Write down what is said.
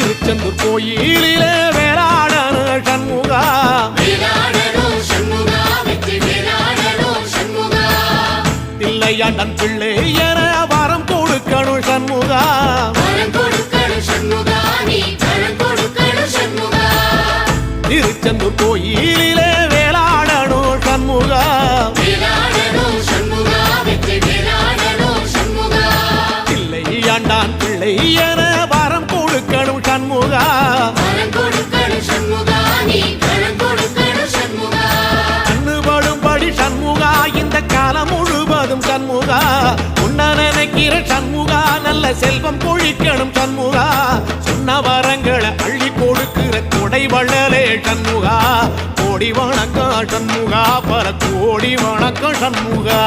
திருச்செந்தூர் கோயிலிலே வேளாடனு சண்முகா தில்லையாண்டன் பிள்ளை என வரம் கொடுக்கணும் சண்முகா திருச்செந்தூர் கோயிலிலே வேளாடனு சண்முகா தில்லையாண்டான் பிள்ளை என வரம் கொடுக்கணும் சண்முகா கண்ணுபடும்படி சண்முகா இந்த காலம் முழுவதும் சண்முகா உன்ன நினைக்கிற சண்முகா நல்ல செல்வம் பொழிக்கணும் சண்முகா சொன்ன வரங்களை அள்ளி கொடுக்கிற கொடை வள்ளலே சண்முகா கோடி வணக்கம் சண்முகா பல கோடி வணக்கம் சண்முகா